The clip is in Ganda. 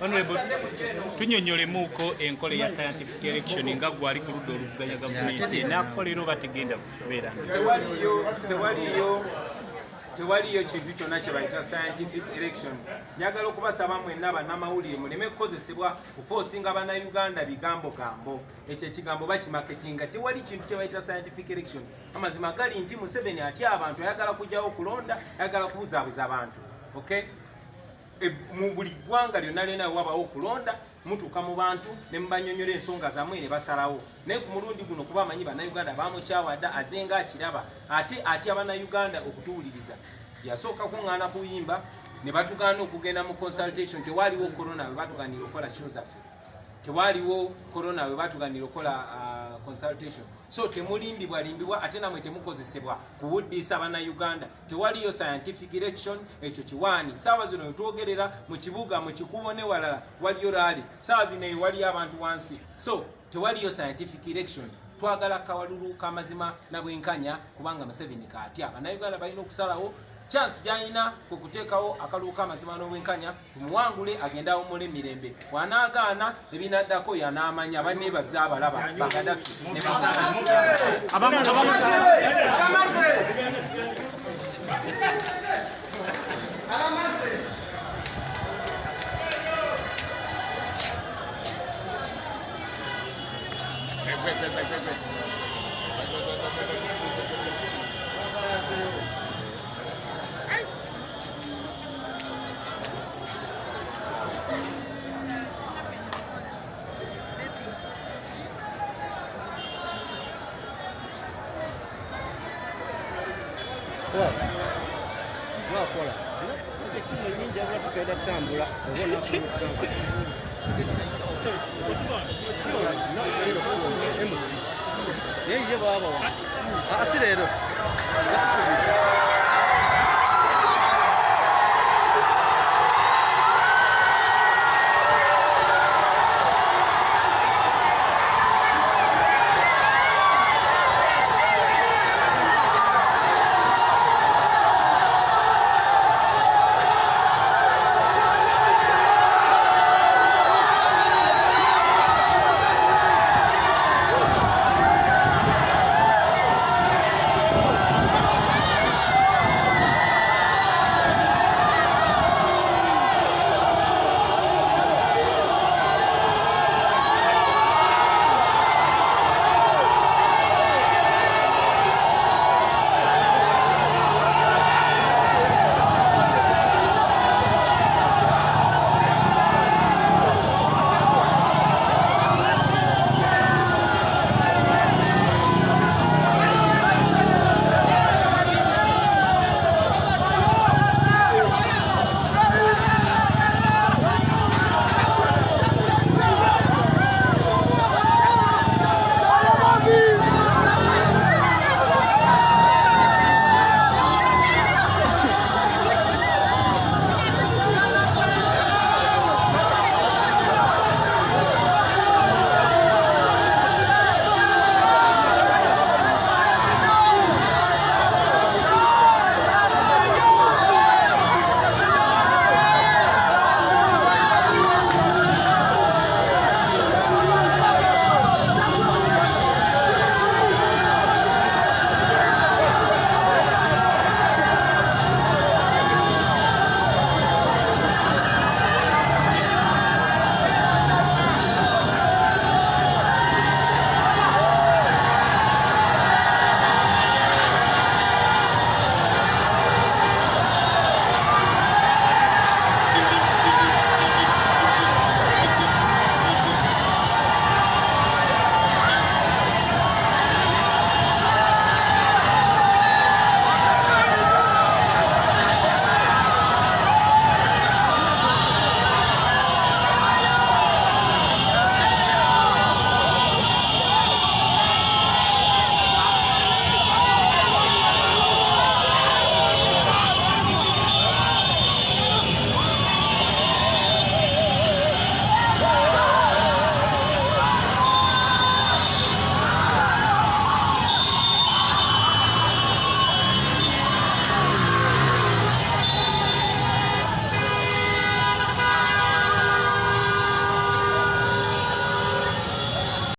Honorable, tunyonyolemuko enkole ya scientific election nga gwali ku ludda oluvuganya gavumenti n'akolero bategenda kubeera. Tewaliyo kintu kyonna kye bayita scientific election. Njagala okubasaba mwenna bannamawulire muleme kukozesebwa kufoosinga bannayuganda bigambo-gambo. Ekyo ekigambo bakimaketinga. Tewali kintu kye bayita scientific election. Amazima gali nti Museveni atya abantu ayagala kujjawo okulonda, ayagala kubuzaabuza abantu. Okay? Mu buli ggwanga lyonna lyonna wabawo okulonda mutuuka mu bantu ne mubanyonyola ensonga zammwe ne basalawo. Naye ku mulundi guno kuba amanyi bannayuganda bamukyawadde azenga akiraba ate atya bannayuganda okutuwuliriza. Yasooka kuŋŋaana kuyimba ne batugaana okugenda mu consultation. Tewaliwo corona we batuganira okukola show zaffe. Tewaliwo corona we batuganira okukola consultation. So temulimbibwa ate namwe temukozesebwa kuwuddisa bannayuganda. Tewaliyo scientific election. Ekyo kiwaani. Saawa zino wetwogerera mu kibuga mu kikubo ne walala waliyo rally. Saawa zino waliyo abantu wansi. So tewaliyo scientific election. Twagala kawalulu kamazima na bwenkanya kubanga Museveni kaatya. Bannayuganda balina okusalawo chance gyalina kwe kuteekawo akalulu k'amazima n'obwenkanya tumuwangule agendawo mule mirembe. Wanaagaana ebinaddako yanaamanya banneebaza abalaba Bagadafi ne Así